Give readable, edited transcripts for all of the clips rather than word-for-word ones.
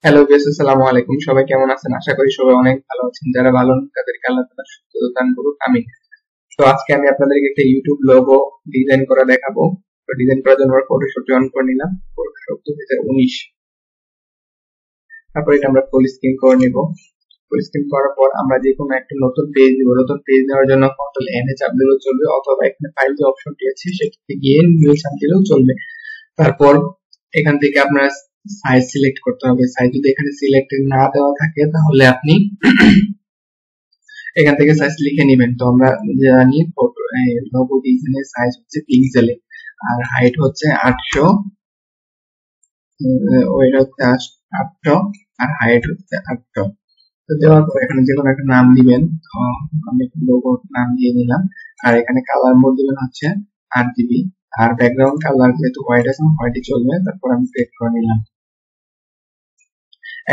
Hello guys, আসসালামু আলাইকুম। সবাই কেমন আছেন? আশা করি সবাই অনেক ভালো আছেন। যারা ভালো নেই তাদেরকে আল্লাহ তাআলা সুস্থতা দান করুক, আমিন। তো আজকে আমি আপনাদেরকে একটা ইউটিউব লোগো ডিজাইন করা দেখাবো। তো ডিজাইন করার জন্য আমরা ফটোশপ অন করে নিলাম, ফটোশপ 2019। তারপর এটা আমরা ফুল স্ক্রিন করে নিব। ফুল স্ক্রিন করার পর আমরা যে কোনো একটা নতুন পেজ দিব। নতুন পেজ দেওয়ার জন্য কন্ট্রোল এন এ চাপ দিলেও চলবে, অথবা এখানে ফাইল যে অপশনটি আছে সেটাতে গিয়ে নিউ চাপ দিলেও চলবে। তারপর এখান থেকে আপনার সাইজ সিলেক্ট করতে হবে। সাইজ যদি এখানে সিলেক্টেড না দেওয়া থাকে তাহলে আপনি এখান থেকে সাইজ লিখে নেবেন। তো আমরা জানি লোগো ডিজাইনের সাইজ হচ্ছে পিক্সেলে, আর হাইট হচ্ছে 800, ওয়েট হচ্ছে 800, আর হাইট হচ্ছে 800। তো দেওয়ার পর এখানে যে কোনো একটা নাম দিবেন। তো আমি লোগো নাম দিয়ে নিলাম। আর এখানে কালার মোড দিবেন হচ্ছে RGB, আর ব্যাকগ্রাউন্ড কালার যেহেতু হোয়াইট আছে হোয়াইটই চলবে। তারপর আমি ক্রিয়েট করে নিলাম।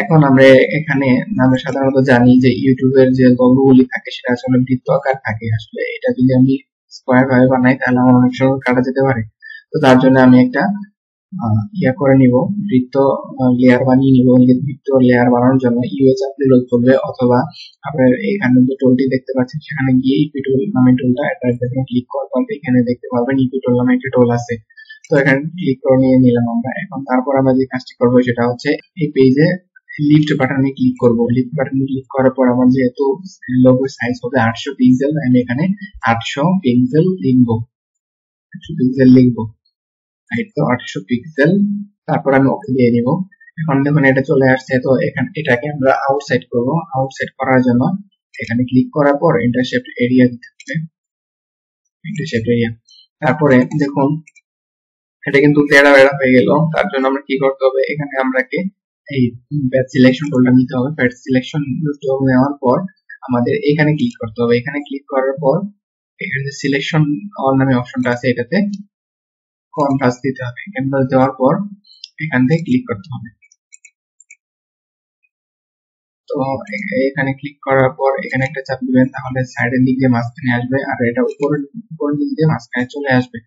এখন আমরা এখানে আমরা সাধারণত জানি যে ইউটিউবের যে লোগোগুলি থাকে সেটা আসলে বৃত্ত আকার থাকে। আসলে এটা যদি আমি স্কোয়ার ভাবে বানাই তাহলে আমার অনেক সময় কাটা যেতে পারে। তো তার জন্য আমি একটা ইয়া করে নিব, বৃত্ত লেয়ার বানিয়ে নিব। বৃত্ত লেয়ার বানানোর জন্য ইউএস আপনি লোড করবে, অথবা আপনার এখানে যে টুলটি দেখতে পাচ্ছেন সেখানে গিয়ে ইপি টুল নামে টুলটা এটা ক্লিক করার পর এখানে দেখতে পারবেন ইপি টুল নামে একটা টুল আছে। তো এখানে ক্লিক করে নিয়ে নিলাম আমরা। এখন তারপর আমরা যে কাজটি করবো সেটা হচ্ছে এই পেজে লিফট বাটনে ক্লিক করব। লিফট বাটনে ক্লিক করার পর আমার যেহেতু লোগোর সাইজ হবে 800 পিক্সেল, আমি এখানে 800 পিক্সেল লিখবো। 800 পিক্সেল লিখবো, হাইট তো 800 পিক্সেল। তারপর আমি ওকে দিয়ে দিব। এখন দেখুন এটা চলে আসছে। তো এখানে এটাকে আমরা আউটসাইড করব। আউটসাইড করার জন্য এখানে ক্লিক করার পর ইন্টারসেপ্ট এরিয়া দিতে হবে, ইন্টারসেপ্ট এরিয়া। তারপরে দেখুন এটা কিন্তু তেড়া বেড়া হয়ে গেল। তার জন্য আমরা কি করতে হবে, এখানে আমরাকে এই প্যাচ সিলেকশন টুলটা নিতে হবে। প্যাচ সিলেকশন টুল নেওয়ার পর আমাদের এখানে ক্লিক করতে হবে। এখানে ক্লিক করার পর এখানে যে সিলেকশন অল নামে অপশনটা আছে এটাতে কন্ট্রাস্ট দিতে হবে। কন্ট্রাস্ট দেওয়ার পর এখান থেকে ক্লিক করতে হবে। তো এখানে ক্লিক করার পর এখানে একটা চাপ দিবেন, তাহলে সাইডের দিক দিয়ে মাঝখানে আসবে, আর এটা উপরের দিক দিয়ে মাঝখানে চলে আসবে।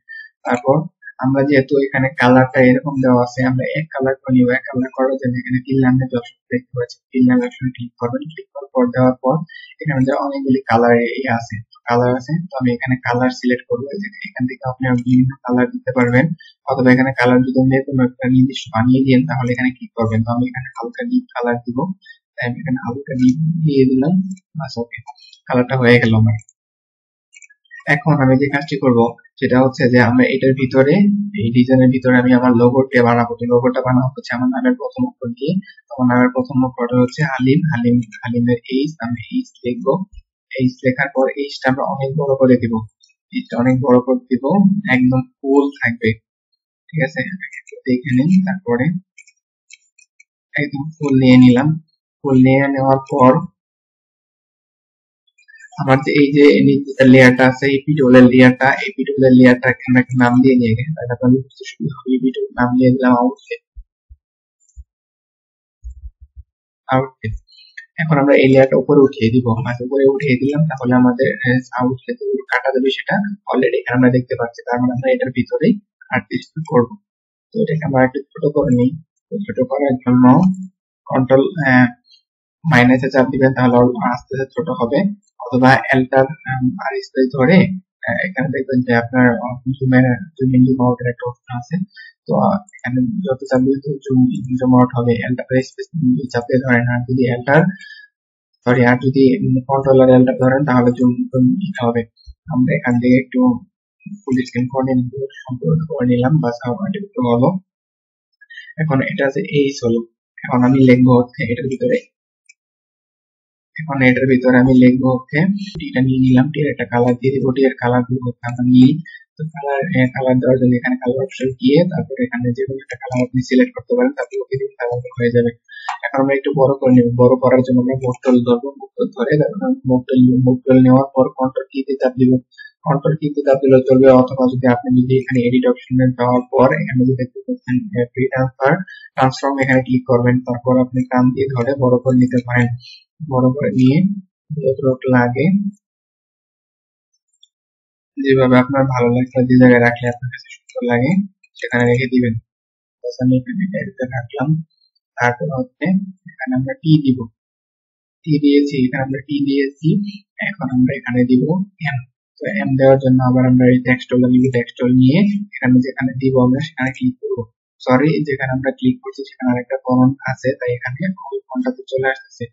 তারপর আমরা যেহেতু এখানে কালারটা এরকম দেওয়া আছে, আমরা এক কালার করে নিব। এক কালার করার জন্য এখানে তিন লাইনের যে অপশন দেখতে পাচ্ছেন, তিন লাইনের অপশনে ক্লিক করবেন। ক্লিক করার পর দেওয়ার পর এখানে যে অনেকগুলি কালার আছে, কালার আছে। তো আমি এখানে কালার সিলেক্ট করবো। এখান থেকে আপনি বিভিন্ন কালার দিতে পারবেন, অথবা এখানে কালার যদি আপনি কোনো একটা নির্দিষ্ট বানিয়ে দিন তাহলে এখানে ক্লিক করবেন। তো আমি এখানে হালকা ডিপ কালার দিব। আমি এখানে হালকা ডিপ দিয়ে দিলাম, বাস ওকে, কালারটা হয়ে গেল আমার। এখন আমি যে কাজটি করব সেটা হচ্ছে যে আমরা এটার ভিতরে, এই ডিজাইনের ভিতরে আমি আমার লোগোটা বানাবো। তো লোগোটা বানাবো হচ্ছে আমার নামের প্রথম অক্ষর দিয়ে। আমার নামের প্রথম অক্ষরটা হচ্ছে হালিম। হালিমের এইচ, আমি এইচ লিখবো। এইচ লেখার পর এইচটা আমরা অনেক বড় করে দিব। এইচটা অনেক বড় করে দিব, একদম ফুল থাকবে, ঠিক আছে। এখানে তারপরে একদম ফুল নিয়ে নিলাম। ফুল নিয়ে নেওয়ার পর আমার যে এই যে নিচের লেয়ারটা আছে এই পিটোলের লেয়ারটা, এই পিটোলের লেয়ারটাকে আমরা একটা নাম দিয়ে নিয়ে গেছি। তাহলে আমরা বুঝতে সুবিধা হবে। এই পিটোল নাম দিয়ে দিলাম আউটফিট। আউটফিট। এখন আমরা এই লেয়ারটা উপরে উঠিয়ে দিব, মাঝে উপরে উঠিয়ে দিলাম। তাহলে আমাদের আউটফিট কাটা যাবে সেটা অলরেডি এখানে আমরা দেখতে পাচ্ছি। তার মানে আমরা এটার ভিতরেই আর্টিস্ট করব। তো এটাকে আমরা একটু ছোট করে নিই। ছোট করার জন্য কন্ট্রোল মাইনাসে চাপ দিবেন, তাহলে আস্তে আস্তে ছোট হবে। অথবা এল্টার আর স্পেস ধরে এখানে দেখবেন যে আপনার জুমিং আউটের একটা অপশন আছে। তো এখানে যত চাপ দিলে জুম আউট হবে। এল্টার স্পেস চাপতে ধরেন, আর যদি এল্টার সরি আর যদি কন্ট্রোলার এল্টার ধরেন তাহলে জুম দিতে হবে। আমরা এখান থেকে একটু ফুল স্ক্রিন করে নিলাম, বাস আমার একটু হলো। এখন এটা আছে এইচ হলো। এখন আমি লিখবো হচ্ছে এটার ভিতরে, এখন এটার ভিতরে আমি লিখবো হচ্ছে টিটা নিয়ে নিলাম। টির একটা কালার দিয়ে দিব। টির কালার গুলো হচ্ছে আমরা নীল। তো কালার দেওয়ার জন্য এখানে কালার অপশন গিয়ে তারপরে এখানে যে কোনো একটা কালার আপনি সিলেক্ট করতে পারেন, তারপরে ওকে দিন, কালার হয়ে যাবে। এখন আমরা একটু বড় করে নিব। বড় করার জন্য আমরা মুভ টুল ধরবো। মুভ টুল ধরে মুভ টুল নেওয়ার পর কন্ট্রোল কি তে চাপ দিব। কন্ট্রোল কি তে চাপ দিলে চলবে, অথবা যদি আপনি যদি এখানে এডিট অপশনে যাওয়ার পর এখানে যদি দেখতে পাচ্ছেন ফ্রি ট্রান্সফর্ম, এখানে ক্লিক করবেন। তারপর আপনি টান দিয়ে ধরে বড় করে নিতে পারেন। বড় করে নিয়ে যতটুকু লাগে, যেভাবে আপনার ভালো লাগছে যে জায়গায় রাখলে আপনার কাছে সুন্দর লাগে সেখানে রেখে দিবেন। আমি এখানে রাখলাম। তারপর হচ্ছে এখানে আমরা টি দিব, টি দিয়েছি, এখানে আমরা টি দিয়েছি। এখন আমরা এখানে দিব এম। তো এম দেওয়ার জন্য আবার আমরা এই টেক্সটটা নিয়ে এখানে যেখানে দিব আমরা সেখানে ক্লিক করব। সরি, যেখানে আমরা ক্লিক করছি সেখানে আরেকটা ফন্ট আছে, তাই এখানে ওই ফন্টটাতে চলে আসতেছে।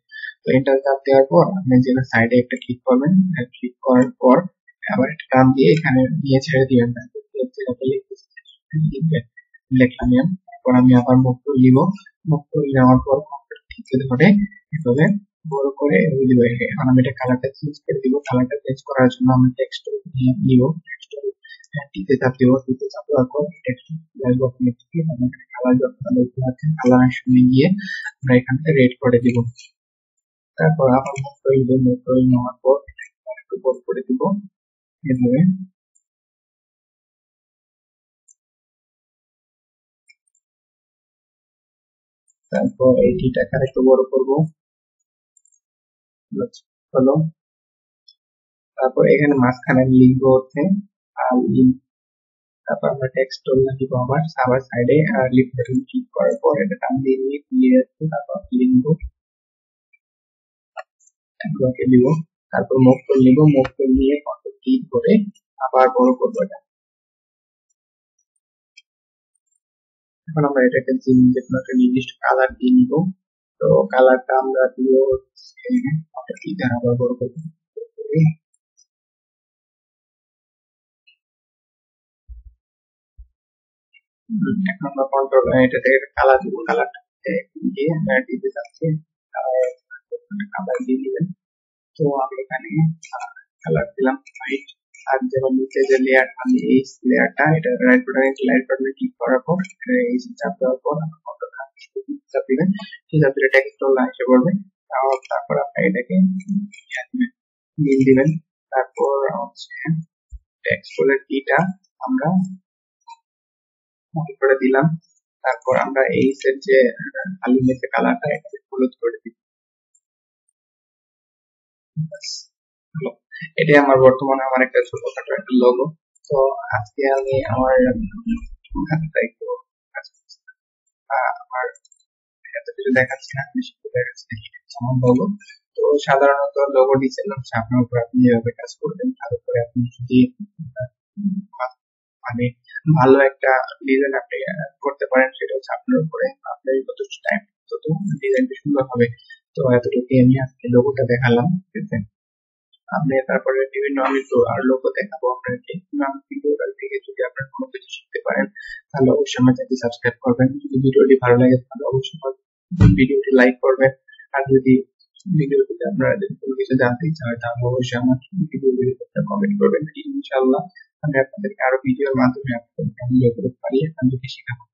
তো এন্টার চাপ দেওয়ার পর আপনি যে সাইডে একটা ক্লিক করবেন, ক্লিক করার পর আবার একটা টান দিয়ে এখানে নিয়ে ছেড়ে দিবেন। যেটাতে লিখবেন, লিখলাম এম। এরপর আমি আবার মুভ করে নিব, মুভ করে নেওয়ার পর ঠিক ধরে এভাবে বড় করে দিব। এখন আমি এটা কালারটা চেঞ্জ করে দিব। কালারটা চেঞ্জ করার জন্য আমি টেক্সট নিব, টেক্সট টিতে চাপ দিব, টিতে চাপ দেওয়ার পর টেক্সট বক্সে থেকে আমাদের কালার যত আছে কালার অপশনে গিয়ে আমরা এখান থেকে রেড করে দিব। তারপর আবার মুভ করে দিব, মুভ করে নেওয়ার পর একটু বড় করে দিব এভাবে। তারপর এই টিটাকে একটু বড় করব, হলো। তারপর এখানে মাঝখানে লিখবো হচ্ছে হালিম। তারপর আমরা টেক্সট দিব আবার সাইডে লিখতে ক্লিক করার পর এটা টান দিয়ে নিয়ে ক্লিয়ার আছে। তারপর লিখবো, ব্লকে দিব। তারপর মুভ করে নিব, মুভ করে নিয়ে কন্ট্রোল কি করে আবার বড় করবো এটা। এখন আমরা এটাকে যেকোনো একটা নির্দিষ্ট কালার দিয়ে নিব। তো কালারটা আমরা দিব কি দ্বারা আবার বড় করবো। এখন আমরা কন্ট্রোল এটা থেকে কালার দিব, কালারটা দিয়ে আমরা দিতে যাচ্ছি, কালার দিয়ে দিবেন। তো আমি এখানে কালার দিলাম হোয়াইট। আর যেমন নিচে যে লেয়ার, আমি এই লেয়ারটা এটা রাইট বাটনে ক্লিক করার পর এই চাপ দেওয়ার পর চাপ দিবেন, সেই চাপ দিলে টেক্সট এসে পড়বে। তারপর আপনি এটাকে মিল দিবেন। তারপর হচ্ছে টেক্সট কিটা আমরা অন করে দিলাম। তারপর আমরা এই সেট যে হালিমের যে কালারটা এটাকে হলুদ করে দিব। এটাই আমার বর্তমানে আমার একটা ছোটখাটো একটা লোগো। তো আজকে আমি আমার হাতটা একটু আমার এত কিছু দেখাচ্ছি না, বেশি করে দেখাচ্ছি আমার লোগো। তো সাধারণত লোগো ডিজাইন হচ্ছে আপনার উপর, আপনি যেভাবে কাজ করবেন তার উপরে আপনি যদি মানে ভালো একটা ডিজাইন আপনি করতে পারেন, সেটা হচ্ছে আপনার উপরে, আপনার যথেষ্ট টাইম তত ডিজাইনটা সুন্দর হবে। তো এতটুকু আমি আজকে লোগোটা দেখালাম, ঠিক আছে। আপনি তারপরে বিভিন্ন আমি তো আর লোগো দেখাবো আপনাকে। ভিডিওটা থেকে যদি আপনার কোনো কিছু শিখতে পারেন তাহলে অবশ্যই আমার চ্যানেলটি সাবস্ক্রাইব করবেন। যদি ভিডিওটি ভালো লাগে তাহলে অবশ্যই ভিডিওটি লাইক করবেন। আর যদি ভিডিওটিতে আপনারা যদি কোনো কিছু জানতে ইচ্ছা হয় তাহলে অবশ্যই আমার ভিডিওটির একটা কমেন্ট করবেন। ইনশাআল্লাহ আমি আপনাদেরকে আরো ভিডিওর মাধ্যমে আপনাদের পারি আপনাদেরকে শেখাবো।